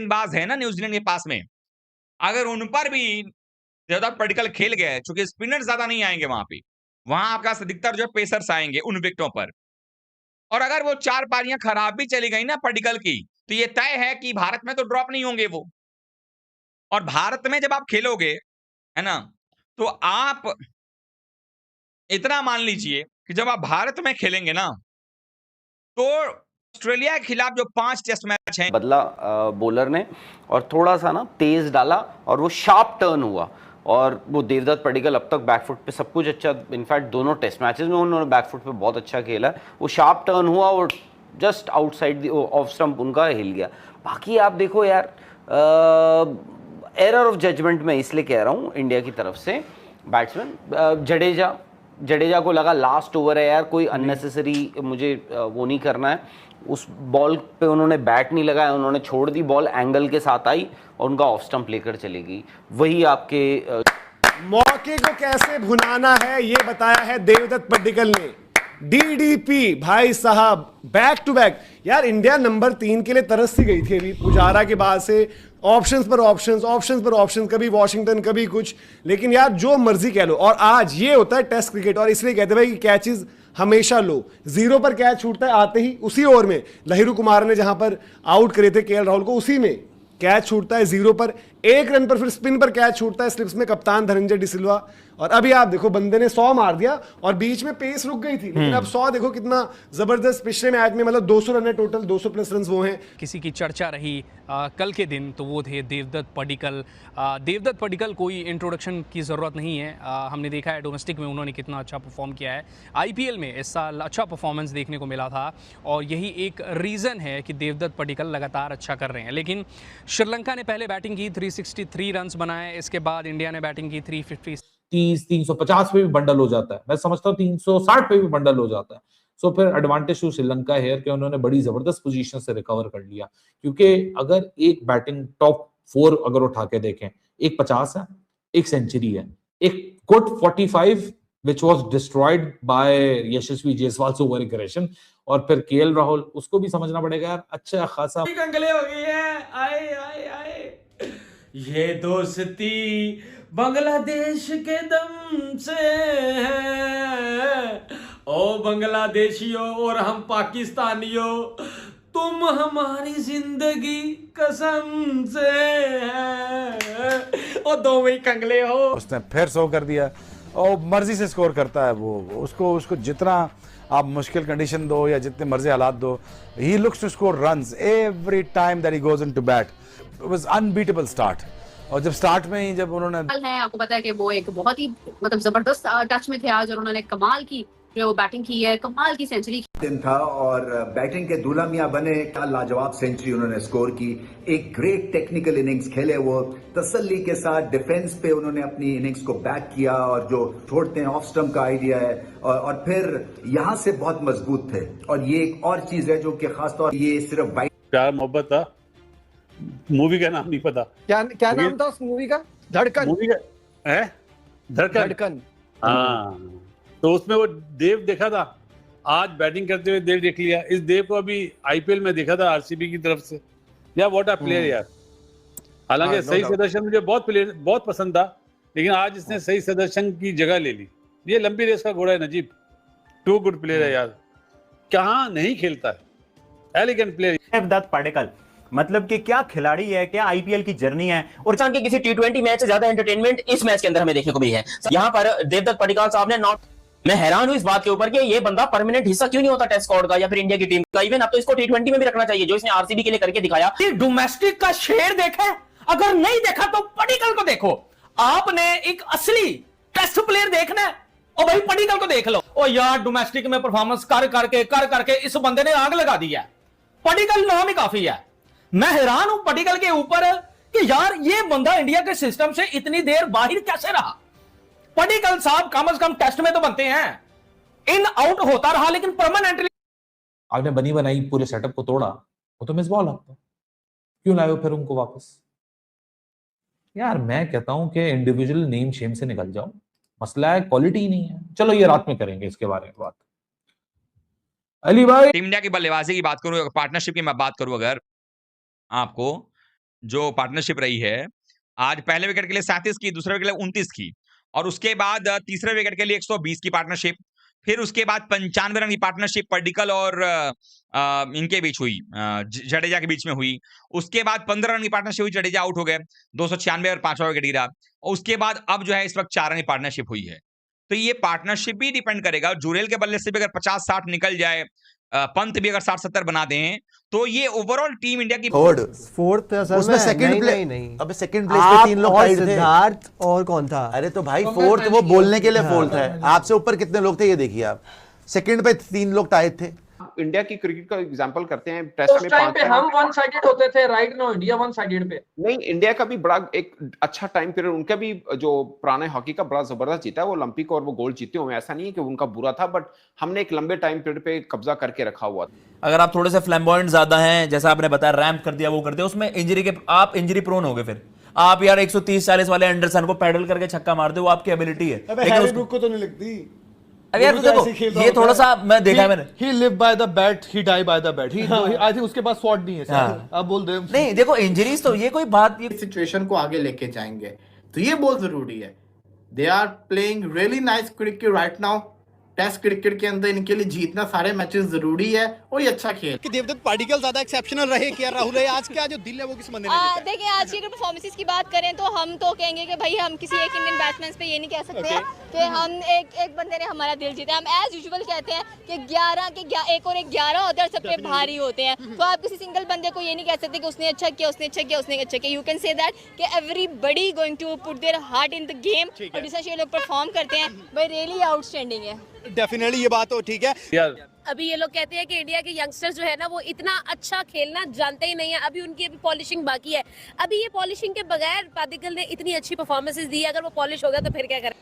गेंदबाज है ना न्यूजीलैंड के पास में, अगर उन पर भी ज्यादा पडिक्कल खेल गए, चूंकि स्पिनर ज्यादा नहीं आएंगे वहां आपका अधिकतर जो पेसर्स आएंगे उन विकेटों पर, और अगर वो 4 पारियां खराब भी चली गई ना पडिक्कल की, तो ये तय है कि भारत में तो ड्रॉप नहीं होंगे वो। और भारत में जब आप खेलोगे, है ना, तो आप इतना मान लीजिए कि जब आप भारत में खेलेंगे ना, तो ऑस्ट्रेलिया के खिलाफ जो 5 टेस्ट मैच हैं, बदला बॉलर ने और थोड़ा सा ना तेज डाला और वो शार्प टर्न हुआ, और वो देवदत्त पडिक्कल अब तक बैकफुट पे सब कुछ अच्छा, इनफैक्ट दोनों टेस्ट मैचेस में उन्होंने बैकफुट पे बहुत अच्छा खेला है। वो शार्प टर्न हुआ और जस्ट आउटसाइड ऑफ स्टंप उनका हिल गया। बाकी आप देखो यार, एरर ऑफ जजमेंट में इसलिए कह रहा हूँ इंडिया की तरफ से बैट्समैन जडेजा को लगा लास्ट ओवर है यार, कोई अननेसेसरी मुझे वो नहीं करना है। उस बॉल पे उन्होंने बैट नहीं लगाया, उन्होंने छोड़ दी, बॉल एंगल के साथ आई और उनका ऑफ स्टंप लेकर चली गई। वही आपके मौके को कैसे भुनाना है ये बताया है देवदत्त पडिक्कल ने। डीडीपी भाई साहब, बैक टू बैक। यार इंडिया नंबर 3 के लिए तरस सी गई थी अभी पुजारा के बाद से, ऑप्शंस पर ऑप्शंस, कभी वॉशिंगटन कभी कुछ, लेकिन यार जो मर्जी कह लो। और आज ये होता है टेस्ट क्रिकेट, और इसलिए कहते भाई कि कैचेस हमेशा लो। 0 पर कैच छूटता है आते ही, उसी ओवर में लहिरू कुमार ने जहां पर आउट करे थे केएल राहुल को, उसी में कैच छूटता है 0 पर। 1 रन पर फिर स्पिन पर कैच छूटता है स्लिप्स में कप्तान धनंजय डिसिल्वा। और अभी आप देखो बंदे ने 100 मार दिया और बीच में पेस रुक गई थी, लेकिन अब 100 देखो कितना जबरदस्त। पिछले मैच में मतलब 200 रन है टोटल, 200 प्लस रन वो हैं। किसी की चर्चा रही कल के दिन तो वो थे देवदत्त पडिक्कल। देवदत्त पडिक्कल कोई इंट्रोडक्शन की ज़रूरत नहीं है। हमने देखा है डोमेस्टिक में उन्होंने कितना अच्छा परफॉर्म किया है। आईपीएल में इस साल अच्छा परफॉर्मेंस देखने को मिला था, और यही एक रीज़न है कि देवदत्त पडिक्कल लगातार अच्छा कर रहे हैं। लेकिन श्रीलंका ने पहले बैटिंग की, 363 रन बनाए। इसके बाद इंडिया ने बैटिंग की 350, 350 पे भी बंडल हो जाता है। मैं समझता हूँ 360 पे भी बंडल हो जाता है। सो फिर एडवांटेज टू श्रीलंका है कि उन्होंने बड़ी जबरदस्त पोजीशन से रिकवर कर लिया, क्योंकि अगर एक बैटिंग टॉप 4 अगर उठा के देखें, एक 50 है, एक सेंचुरी है, एक good 45 which was destroyed by Yashasvi Jaiswal over aggression, और फिर केएल राहुल, उसको भी समझना पड़ेगा यार, अच्छा खासा कंगले हो गई है। आए आए आए, ये दोस्ती बांग्लादेश के दम से है। ओ बांग्लादेशियों और हम पाकिस्तानियों, तुम हमारी जिंदगी कसम से है। ओ दो ही कंगले हो। उसने फिर 100 कर दिया और मर्जी से स्कोर करता है वो। उसको जितना आप मुश्किल कंडीशन दो या जितने मर्जी हालात दो, he looks to score runs every time that he goes into bat. It was unbeatable start. और जब स्टार्ट में ही जब उन्होंने है, आपको पता है कि वो एक बहुत ही मतलब जबरदस्त टच में थे आज, और उन्होंने कमाल की जो बैटिंग की है, कमाल की सेंचुरी दिन था और बैटिंग के दूल्हा मियां बने। क्या लाजवाब सेंचुरी उन्होंने स्कोर की, एक ग्रेट टेक्निकल इनिंग्स खेले वो, तसल्ली के साथ डिफेंस पे उन्होंने अपनी इनिंग्स को बैक किया, और जो छोड़ते हैं ऑफ स्टंप का आइडिया है, और फिर यहां से बहुत मजबूत थे। और ये एक और चीज है जो कि खासतौर ये सिर्फ प्यार मोहब्बत था। मूवी का नाम नहीं पता, क्या नाम था उस मूवी का? धड़कन। मूवी का है धड़कन। हाँ, तो उसमें वो देव देखा था, आज बैटिंग करते हुए देव देख लिया। इस देव को अभी आईपीएल में देखा था आरसीबी की तरफ से। यार व्हाट अ प्लेयर यार। हालांकि सही सदर्शन मुझे बहुत पसंद था, लेकिन आज इसने सही सदर्शन की जगह ले ली। ये लंबी रेस का घोड़ा है नजीब, टू गुड प्लेयर है यार, कहाँ नहीं खेलता है, एलिगेंट प्लेयर। देवदत्त पडिक्कल मतलब कि क्या खिलाड़ी है, क्या आईपीएल की जर्नी है। और के किसी टी20 मैच से ज्यादा एंटरटेनमेंट इस मैच के अंदर हमें देखने को मिली है। यहाँ पर देवदत्त पडिक्कल साहब ने नॉट, मैं हैरान हूं इस बात के ऊपर कि ये बंदा परमानेंट हिस्सा क्यों नहीं होता टेस्ट स्क्वाड का या फिर इंडिया की टीम का। इवन अब तो इसको टी20 में भी रखना चाहिए, जो इसने आरसीबी के लिए करके दिखाया। डोमेस्टिक का शेर देखा, अगर नहीं देखा तो पडिक्कल को देखो। आपने एक असली टेस्ट प्लेयर देखना है और वही पडिक्कल को देख लो। ओ यार, डोमेस्टिक में परफॉर्मेंस कर करके इस बंदे ने आग लगा दी है। पडिक्कल नाम ही काफी है। मैं हैरान हूं पडिक्कल के ऊपर कि यार ये बंदा इंडिया के सिस्टम से इतनी देर बाहर कैसे रहा। पडिक्कल साहब कम से कम टेस्ट में तो बनते हैं, इन आउट होता रहा, लेकिन परमानेंटली आपने बनी बनाई पूरे सेटअप को तोड़ा। वो तो मिस बॉल आपका, क्यों लाए हो फिर उनको वापस? यार मैं कहता हूं कि इंडिविजुअल नेम शेम से निकल जाओ, मसला है क्वालिटी ही नहीं है। चलो ये रात में करेंगे इसके बारे में बात। अली भाई, टीम इंडिया की बल्लेबाजी की बात करूं, पार्टनरशिप की मैं बात करूं, अगर आपको जो पार्टनरशिप रही है, आज पहले विकेट के लिए 37 की, दूसरे विकेट के लिए 29 की, और उसके बाद तीसरे विकेट के लिए 120 की पार्टनरशिप, फिर उसके बाद 95 रन की पार्टनरशिप पडिक्कल और इनके बीच हुई, जडेजा के बीच में हुई। उसके बाद 15 रन की पार्टनरशिप हुई, जडेजा आउट हो गए, 296 और 5वां विकेट गिरा। और उसके बाद अब जो है इस वक्त 4 रन की पार्टनरशिप हुई है। तो ये पार्टनरशिप भी डिपेंड करेगा, जुरेल के बल्ले से भी अगर 50-60 निकल जाए, पंत भी अगर 60-70 बना दें, तो ये ओवरऑल टीम इंडिया की फोर्थ उसमें सेकंड प्लेस, नहीं अबे सेकंड प्लेस पे 3 लोग टाइड थे। सिद्धार्थ और कौन था? अरे तो भाई फोर्थ वो बोलने के लिए फोर्थ है, आपसे ऊपर कितने लोग थे ये देखिए आप। सेकंड पे 3 लोग टाइड थे। इंडिया की क्रिकेट का एग्जांपल करते हैं, टेस्ट उस में टाइम पे हम वन साइडेड होते थे, right now India one sided पे। नहीं, इंडिया का भी बड़ा एक अच्छा टाइम पीरियड, उनका भी जो पुराने हॉकी का बड़ा जबरदस्त जीता है वो ओलंपिक, और वो गोल्ड जीते हुए, ऐसा नहीं है कि उनका बुरा था, बट हमने एक लंबे टाइम पीरियड पे कब्जा करके रखा हुआ था। अगर आप थोड़े से फ्लैम्बॉयंट ज्यादा हैं, जैसा आपने बताया रैम्प कर दिया, वो कर दिया, उसमें इंजरी के आप इंजरी प्रोन हो गए। फिर आप यार 130-40 वाले एंडरसन को पैडल करके छक्का मार दो, वो आपकी एबिलिटी है, लेकिन उसको तो नहीं लगती। अरे यार देखो, ये थोड़ा सा मैं देखा है मैंने, he live by the bat, he die by the bat. I think उसके पास स्वॉट नहीं है सर, आप बोल दे। नहीं देखो इंजरीज तो ये कोई बात, ये सिचुएशन को आगे लेके जाएंगे तो ये बहुत जरूरी है। They are playing really nice cricket right now. Test cricket के अंदर इनके लिए जीतना सारे मैचेस जरूरी है, और ये अच्छा खेल। कि देवदत्त पडिक्कल ज्यादा एक्सेप्शनल रहे क्या राहुल है आज क्या जो दिल है वो किस बंदे ने जीता? देखिए आज की अगर परफॉर्मेंसेस की बात करें तो हम तो कहेंगे कि भाई हम किसी एक इंडियन बैट्समैन पे ये नहीं कह सकते हैं कि हम एक बंदे ने हमारा दिल जीता। हम एज यूजुअल कहते हैं कि 11 के 1 और 11 होते हैं, सब पे भारी होते हैं। तो आप किसी सिंगल बंदे को ये नहीं कह सकते कि उसने अच्छा किया, उसने अच्छा किया, उसने अच्छा किया। यू कैन से दैट कि everybody going to put their heart in the game, और जिस तरह ये लोग परफॉर्म करते हैं भाई रियली आउटस्टैंडिंग है। डेफिनेटली ये बात तो ठीक है। अभी ये लोग कहते हैं कि इंडिया के यंगस्टर्स जो है ना वो इतना अच्छा खेलना जानते ही नहीं है, अभी उनकी अभी पॉलिशिंग बाकी है। अभी ये पॉलिशिंग के बगैर पाडिक्कल ने इतनी अच्छी परफॉर्मेंसेस दी, अगर वो पॉलिश हो गया तो फिर क्या करें।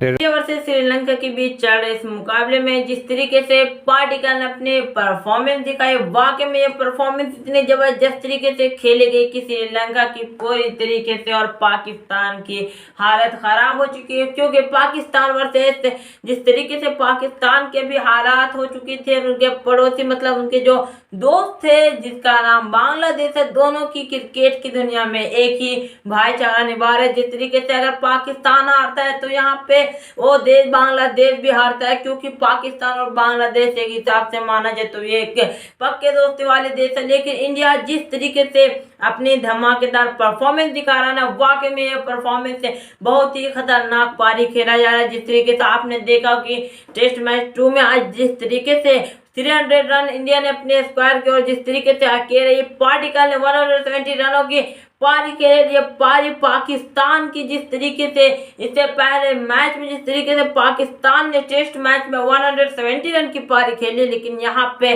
इंडिया वर्सेस श्रीलंका के बीच चल रहे इस मुकाबले में जिस तरीके से पाडिक्कल ने अपने परफॉर्मेंस दिखाई, वाकई में ये परफॉर्मेंस इतनी जबरदस्त तरीके से खेली गई कि श्रीलंका की पूरी तरीके से और पाकिस्तान की हालत खराब हो चुकी है। क्योंकि पाकिस्तान वर्सेस जिस तरीके से पाकिस्तान के भी हालात हो चुके थे, उनके पड़ोसी मतलब उनके जो दोस्त थे जिसका नाम बांग्लादेश है, दोनों की क्रिकेट की दुनिया में एक ही भाईचारा निभा रहे। जिस तरीके से अगर पाकिस्तान हारता है तो यहाँ पे वो देश बांग्लादेश भी हारता है, क्योंकि पाकिस्तान और बांग्लादेश एक हिसाब से माना जाए तो ये एक पक्के दोस्ती वाले देश है। लेकिन इंडिया जिस तरीके से अपनी धमाकेदार परफॉर्मेंस दिखा रहा है ना, वाकई में ये परफॉर्मेंस है बहुत ही खतरनाक पारी खेला जा रहा है। जिस तरीके से आपने देखा कि टेस्ट मैच 2 में आज जिस तरीके से 300 रन इंडिया ने अपने स्क्वायर के, और जिस तरीके से अकेले पाडिक्कल ने 170 रनों की पारी खेली। ये पारी पाकिस्तान की जिस तरीके से इससे पहले मैच में जिस तरीके से पाकिस्तान ने टेस्ट मैच में 170 रन की पारी खेली, लेकिन यहाँ पे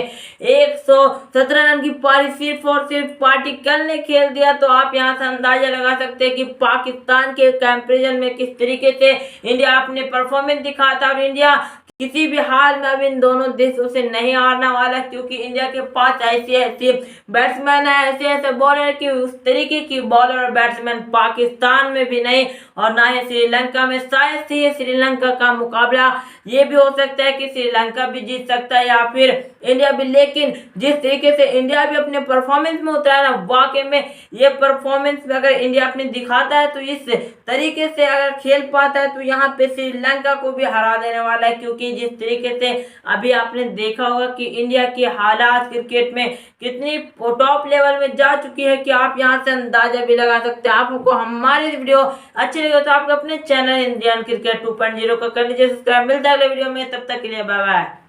117 रन की पारी सिर्फ और सिर्फ पाडिक्कल ने खेल दिया। तो आप यहाँ से अंदाजा लगा सकते हैं कि पाकिस्तान के कंपैरिजन में किस तरीके से इंडिया अपने परफॉर्मेंस दिखाता, और इंडिया किसी भी हाल में अब इन दोनों देशों से नहीं हारने वाला, क्योंकि इंडिया के पास ऐसे बैट्समैन है, ऐसे बॉलर की उस तरीके की बॉलर और बैट्समैन पाकिस्तान में भी नहीं, और ना ही श्रीलंका में। शायद से श्रीलंका का मुकाबला ये भी हो सकता है कि श्रीलंका भी जीत सकता है या फिर इंडिया भी। लेकिन जिस तरीके से इंडिया भी अपने परफॉर्मेंस में उतरा है ना, वाकई में ये परफॉर्मेंस में अगर इंडिया अपने दिखाता है तो इस तरीके से अगर खेल पाता है तो यहाँ पे श्रीलंका को भी हरा देने वाला है। क्योंकि जिस तरीके से अभी आपने देखा होगा कि इंडिया की हालात क्रिकेट में कितनी टॉप लेवल में जा चुकी है कि आप यहाँ से अंदाजा भी लगा सकते हैं। आपको हमारी वीडियो अच्छी लगे तो आप अपने चैनल इंडियन क्रिकेट 2.0 को कर लीजिए सब्सक्राइब। मिलता है अगले वीडियो में, तब तक के लिए बाय बाय।